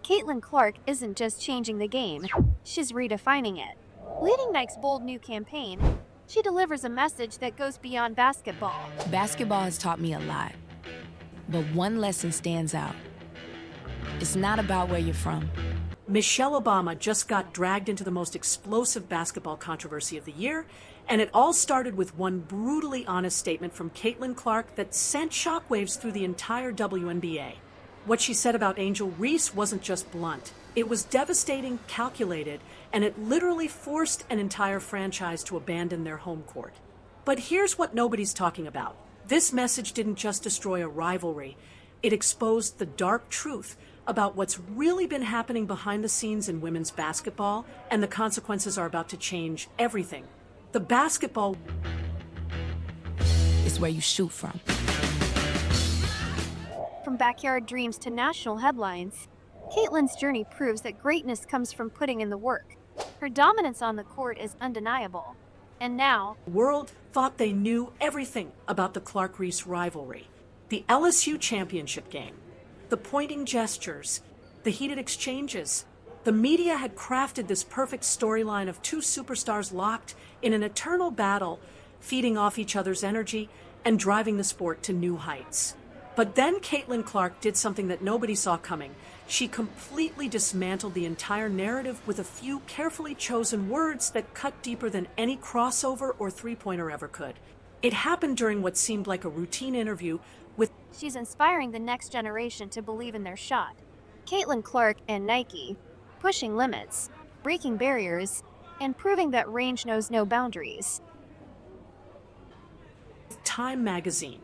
Caitlin Clark isn't just changing the game, she's redefining it. Leading Nike's bold new campaign, she delivers a message that goes beyond basketball. Basketball has taught me a lot, but one lesson stands out. It's not about where you're from. Michelle Obama just got dragged into the most explosive basketball controversy of the year, and it all started with one brutally honest statement from Caitlin Clark that sent shockwaves through the entire WNBA. What she said about Angel Reese wasn't just blunt. It was devastating, calculated, and it literally forced an entire franchise to abandon their home court. But here's what nobody's talking about. This message didn't just destroy a rivalry. It exposed the dark truth about what's really been happening behind the scenes in women's basketball, and the consequences are about to change everything. The basketball It's where you shoot from. From backyard dreams to national headlines, Caitlin's journey proves that greatness comes from putting in the work. Her dominance on the court is undeniable. And now, the world thought they knew everything about the Clark-Reese rivalry. The LSU championship game, the pointing gestures, the heated exchanges. The media had crafted this perfect storyline of two superstars locked in an eternal battle, feeding off each other's energy and driving the sport to new heights. But then Caitlin Clark did something that nobody saw coming. She completely dismantled the entire narrative with a few carefully chosen words that cut deeper than any crossover or three-pointer ever could. It happened during what seemed like a routine interview with... she's inspiring the next generation to believe in their shot. Caitlin Clark and Nike, pushing limits, breaking barriers, and proving that range knows no boundaries. Time magazine.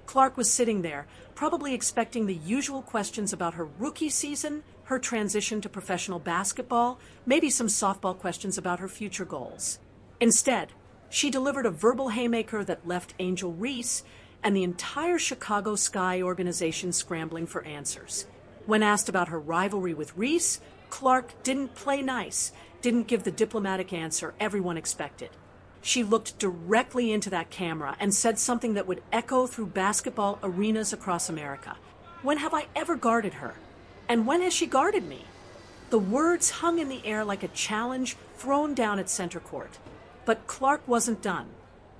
Clark was sitting there, probably expecting the usual questions about her rookie season, her transition to professional basketball, maybe some softball questions about her future goals. Instead, she delivered a verbal haymaker that left Angel Reese and the entire Chicago Sky organization scrambling for answers. When asked about her rivalry with Reese, Clark didn't play nice, didn't give the diplomatic answer everyone expected. She looked directly into that camera and said something that would echo through basketball arenas across America. When have I ever guarded her? And when has she guarded me? The words hung in the air like a challenge thrown down at center court. But Clark wasn't done.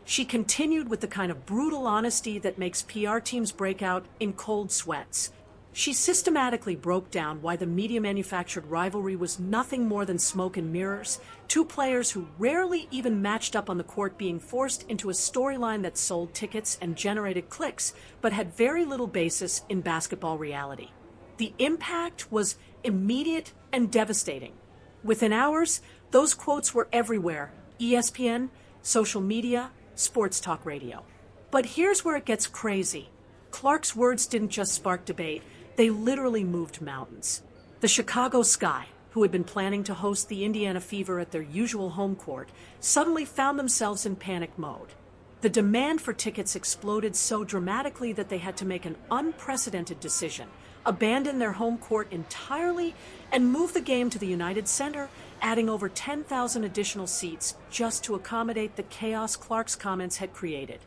She continued with the kind of brutal honesty that makes PR teams break out in cold sweats. She systematically broke down why the media-manufactured rivalry was nothing more than smoke and mirrors, two players who rarely even matched up on the court being forced into a storyline that sold tickets and generated clicks, but had very little basis in basketball reality. The impact was immediate and devastating. Within hours, those quotes were everywhere: ESPN, social media, sports talk radio. But here's where it gets crazy. Clark's words didn't just spark debate, they literally moved mountains. The Chicago Sky, who had been planning to host the Indiana Fever at their usual home court, suddenly found themselves in panic mode. The demand for tickets exploded so dramatically that they had to make an unprecedented decision: abandon their home court entirely and move the game to the United Center, adding over 10,000 additional seats just to accommodate the chaos Clark's comments had created.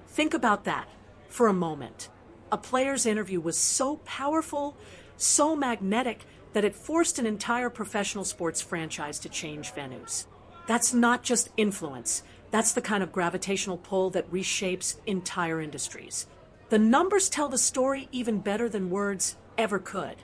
Think about that for a moment. A player's interview was so powerful, so magnetic, that it forced an entire professional sports franchise to change venues. That's not just influence. That's the kind of gravitational pull that reshapes entire industries. The numbers tell the story even better than words ever could.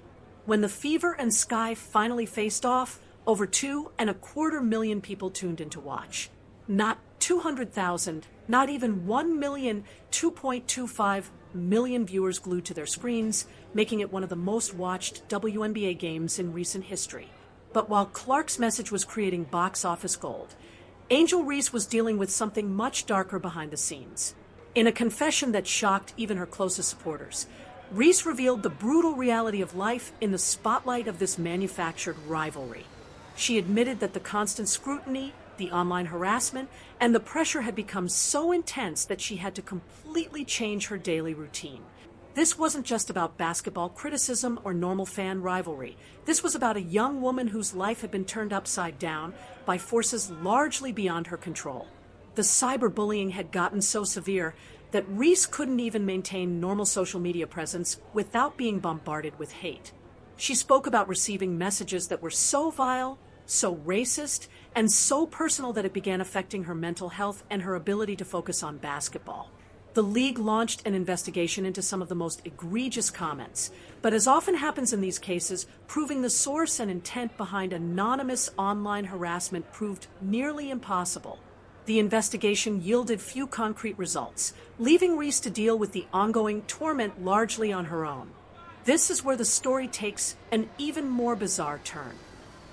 When the Fever and Sky finally faced off, over 2.25 million people tuned in to watch. Not 200,000, not even 1 million, 2.25 million viewers glued to their screens, making it one of the most watched WNBA games in recent history. But while Clark's message was creating box office gold, Angel Reese was dealing with something much darker behind the scenes. In a confession that shocked even her closest supporters, Reese revealed the brutal reality of life in the spotlight of this manufactured rivalry. She admitted that the constant scrutiny, the online harassment, and the pressure had become so intense that she had to completely change her daily routine. This wasn't just about basketball criticism or normal fan rivalry. This was about a young woman whose life had been turned upside down by forces largely beyond her control. The cyberbullying had gotten so severe that Reese couldn't even maintain normal social media presence without being bombarded with hate. She spoke about receiving messages that were so vile, so racist, and so personal that it began affecting her mental health and her ability to focus on basketball. The league launched an investigation into some of the most egregious comments, but as often happens in these cases, proving the source and intent behind anonymous online harassment proved nearly impossible. The investigation yielded few concrete results, leaving Reese to deal with the ongoing torment largely on her own. This is where the story takes an even more bizarre turn.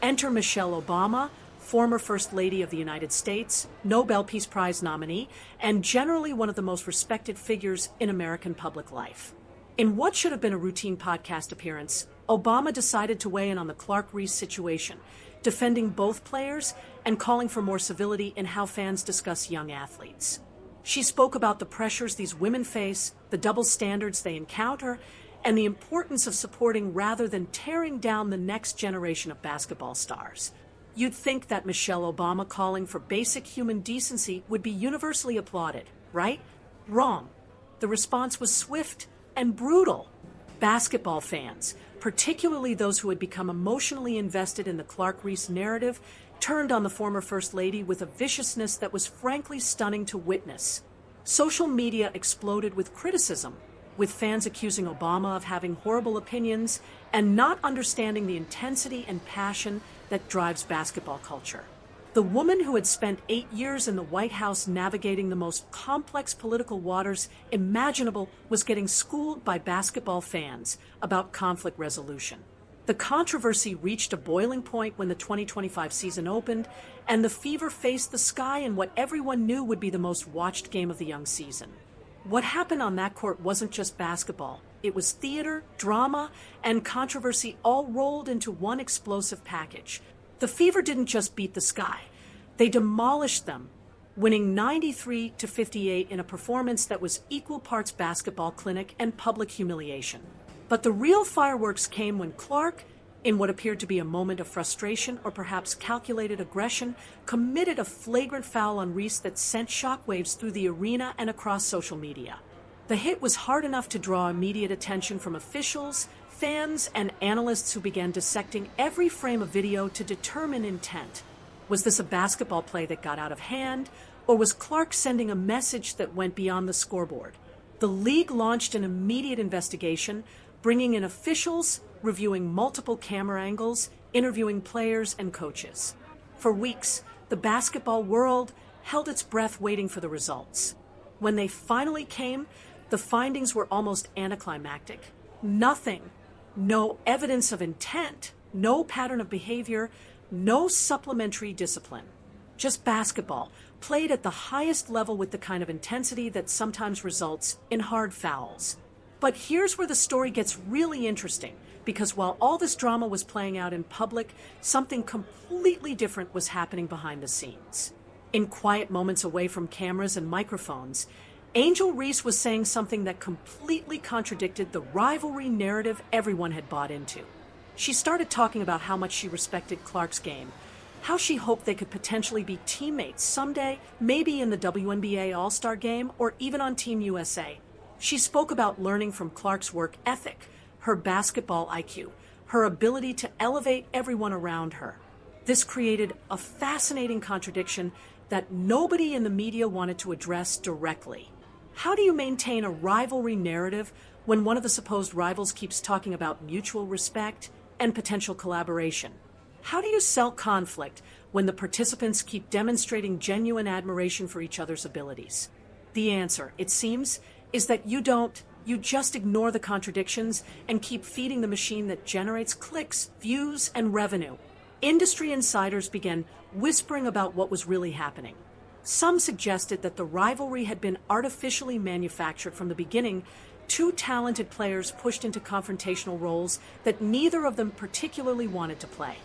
Enter Michelle Obama, former First Lady of the United States, Nobel Peace Prize nominee, and generally one of the most respected figures in American public life. In what should have been a routine podcast appearance, Obama decided to weigh in on the Clark Reese situation, defending both players and calling for more civility in how fans discuss young athletes. She spoke about the pressures these women face, the double standards they encounter, and the importance of supporting rather than tearing down the next generation of basketball stars. You'd think that Michelle Obama calling for basic human decency would be universally applauded, right? Wrong. The response was swift and brutal. Basketball fans, particularly those who had become emotionally invested in the Clark Reese narrative, turned on the former First Lady with a viciousness that was frankly stunning to witness. Social media exploded with criticism, with fans accusing Obama of having horrible opinions and not understanding the intensity and passion that drives basketball culture. The woman who had spent 8 years in the White House navigating the most complex political waters imaginable was getting schooled by basketball fans about conflict resolution. The controversy reached a boiling point when the 2025 season opened, and the fever faced the sky in what everyone knew would be the most watched game of the young season. What happened on that court wasn't just basketball. It was theater, drama, and controversy all rolled into one explosive package. The Fever didn't just beat the Sky. They demolished them, winning 93-58 in a performance that was equal parts basketball clinic and public humiliation. But the real fireworks came when Clark, in what appeared to be a moment of frustration or perhaps calculated aggression, committed a flagrant foul on Reese that sent shockwaves through the arena and across social media. The hit was hard enough to draw immediate attention from officials, fans, and analysts who began dissecting every frame of video to determine intent. Was this a basketball play that got out of hand, or was Clark sending a message that went beyond the scoreboard? The league launched an immediate investigation, bringing in officials, reviewing multiple camera angles, interviewing players and coaches. For weeks, the basketball world held its breath waiting for the results. When they finally came, the findings were almost anticlimactic. Nothing. No evidence of intent, no pattern of behavior, no supplementary discipline. Just basketball, played at the highest level with the kind of intensity that sometimes results in hard fouls. But here's where the story gets really interesting, because while all this drama was playing out in public, something completely different was happening behind the scenes. In quiet moments away from cameras and microphones, Angel Reese was saying something that completely contradicted the rivalry narrative everyone had bought into. She started talking about how much she respected Clark's game, how she hoped they could potentially be teammates someday, maybe in the WNBA All-Star Game or even on Team USA. She spoke about learning from Clark's work ethic, her basketball IQ, her ability to elevate everyone around her. This created a fascinating contradiction that nobody in the media wanted to address directly. How do you maintain a rivalry narrative when one of the supposed rivals keeps talking about mutual respect and potential collaboration? How do you sell conflict when the participants keep demonstrating genuine admiration for each other's abilities? The answer, it seems, is that you just ignore the contradictions and keep feeding the machine that generates clicks, views, and revenue. Industry insiders began whispering about what was really happening. Some suggested that the rivalry had been artificially manufactured from the beginning, two talented players pushed into confrontational roles that neither of them particularly wanted to play.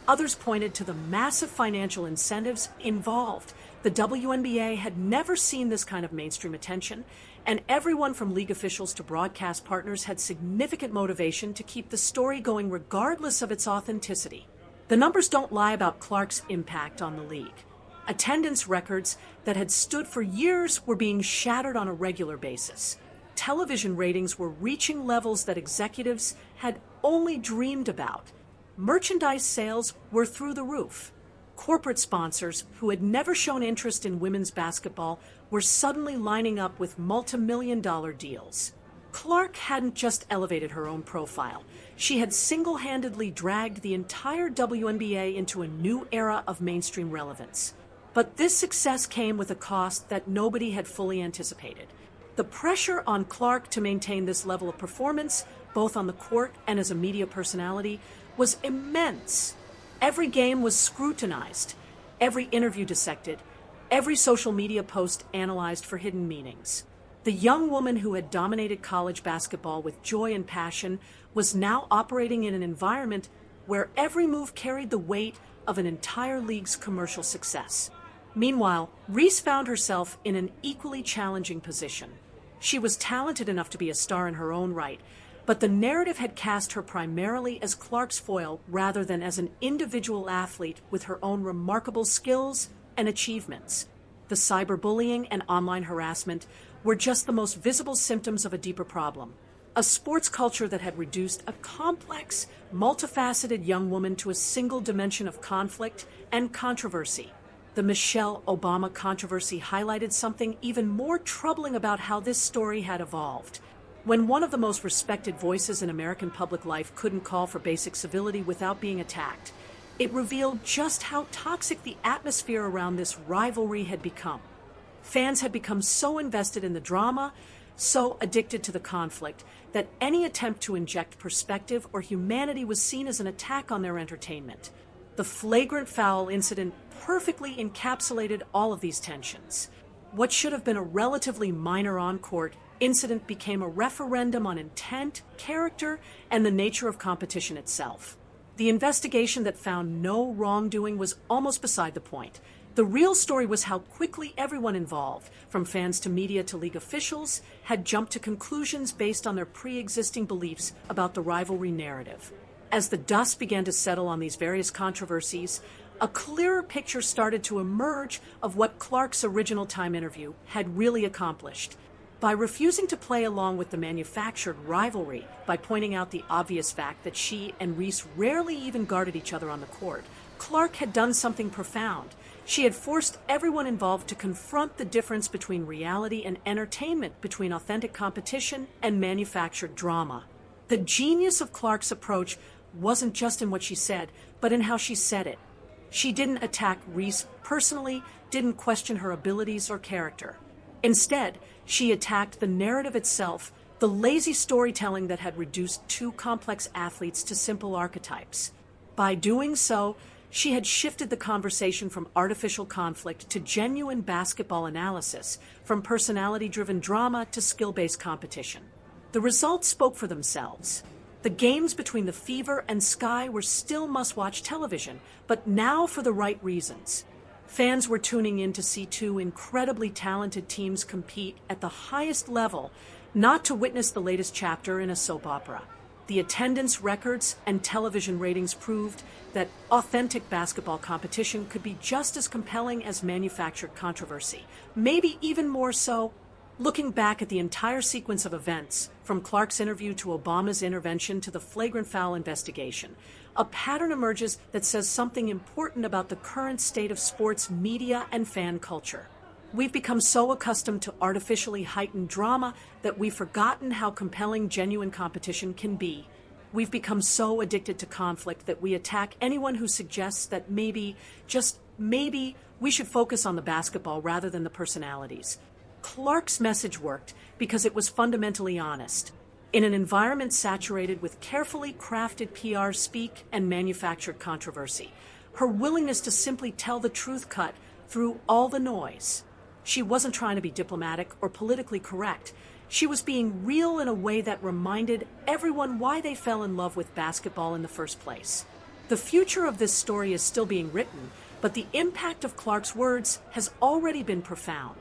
Others pointed to the massive financial incentives involved. The WNBA had never seen this kind of mainstream attention, and everyone from league officials to broadcast partners had significant motivation to keep the story going regardless of its authenticity. The numbers don't lie about Clark's impact on the league. Attendance records that had stood for years were being shattered on a regular basis. Television ratings were reaching levels that executives had only dreamed about. Merchandise sales were through the roof. Corporate sponsors who had never shown interest in women's basketball were suddenly lining up with multi-million-dollar deals. Clark hadn't just elevated her own profile. She had single-handedly dragged the entire WNBA into a new era of mainstream relevance. But this success came with a cost that nobody had fully anticipated. The pressure on Clark to maintain this level of performance, both on the court and as a media personality, was immense. Every game was scrutinized, every interview dissected, every social media post analyzed for hidden meanings. The young woman who had dominated college basketball with joy and passion was now operating in an environment where every move carried the weight of an entire league's commercial success. Meanwhile, Reese found herself in an equally challenging position. She was talented enough to be a star in her own right, but the narrative had cast her primarily as Clark's foil rather than as an individual athlete with her own remarkable skills and achievements. The cyberbullying and online harassment were just the most visible symptoms of a deeper problem. A sports culture that had reduced a complex, multifaceted young woman to a single dimension of conflict and controversy. The Michelle Obama controversy highlighted something even more troubling about how this story had evolved. When one of the most respected voices in American public life couldn't call for basic civility without being attacked, it revealed just how toxic the atmosphere around this rivalry had become. Fans had become so invested in the drama, so addicted to the conflict, that any attempt to inject perspective or humanity was seen as an attack on their entertainment. The flagrant foul incident perfectly encapsulated all of these tensions. What should have been a relatively minor on-court incident became a referendum on intent, character, and the nature of competition itself. The investigation that found no wrongdoing was almost beside the point. The real story was how quickly everyone involved, from fans to media to league officials, had jumped to conclusions based on their pre-existing beliefs about the rivalry narrative. As the dust began to settle on these various controversies, a clearer picture started to emerge of what Clark's original Time interview had really accomplished. By refusing to play along with the manufactured rivalry, by pointing out the obvious fact that she and Reese rarely even guarded each other on the court, Clark had done something profound. She had forced everyone involved to confront the difference between reality and entertainment, between authentic competition and manufactured drama. The genius of Clark's approach wasn't just in what she said, but in how she said it. She didn't attack Reese personally, didn't question her abilities or character. Instead, she attacked the narrative itself, the lazy storytelling that had reduced two complex athletes to simple archetypes. By doing so, she had shifted the conversation from artificial conflict to genuine basketball analysis, from personality-driven drama to skill-based competition. The results spoke for themselves. The games between the Fever and Sky were still must-watch television, but now for the right reasons. Fans were tuning in to see two incredibly talented teams compete at the highest level, not to witness the latest chapter in a soap opera. The attendance records and television ratings proved that authentic basketball competition could be just as compelling as manufactured controversy, maybe even more so. Looking back at the entire sequence of events, from Clark's interview to Obama's intervention to the flagrant foul investigation, a pattern emerges that says something important about the current state of sports media and fan culture. We've become so accustomed to artificially heightened drama that we've forgotten how compelling genuine competition can be. We've become so addicted to conflict that we attack anyone who suggests that maybe, just maybe, we should focus on the basketball rather than the personalities. Clark's message worked because it was fundamentally honest. In an environment saturated with carefully crafted PR speak and manufactured controversy, her willingness to simply tell the truth cut through all the noise. She wasn't trying to be diplomatic or politically correct. She was being real in a way that reminded everyone why they fell in love with basketball in the first place. The future of this story is still being written, but the impact of Clark's words has already been profound.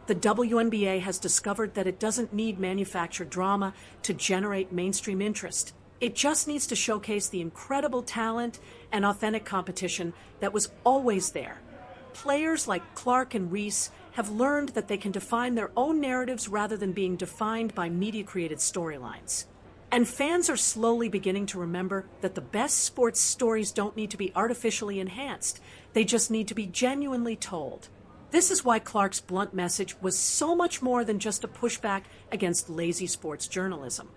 The WNBA has discovered that it doesn't need manufactured drama to generate mainstream interest. It just needs to showcase the incredible talent and authentic competition that was always there. Players like Clark and Reese have learned that they can define their own narratives rather than being defined by media-created storylines. And fans are slowly beginning to remember that the best sports stories don't need to be artificially enhanced. They just need to be genuinely told. This is why Clark's blunt message was so much more than just a pushback against lazy sports journalism.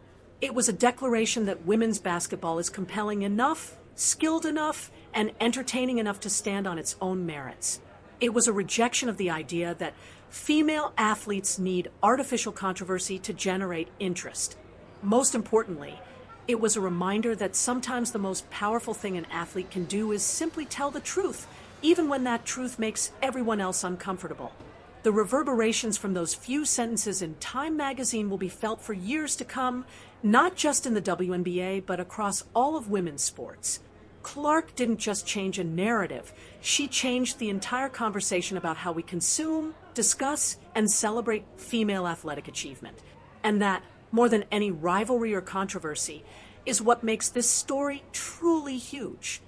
It was a declaration that women's basketball is compelling enough, skilled enough, and entertaining enough to stand on its own merits. It was a rejection of the idea that female athletes need artificial controversy to generate interest. Most importantly, it was a reminder that sometimes the most powerful thing an athlete can do is simply tell the truth, even when that truth makes everyone else uncomfortable. The reverberations from those few sentences in Time magazine will be felt for years to come, not just in the WNBA, but across all of women's sports. Clark didn't just change a narrative, she changed the entire conversation about how we consume, discuss, and celebrate female athletic achievement. And that, more than any rivalry or controversy, is what makes this story truly huge.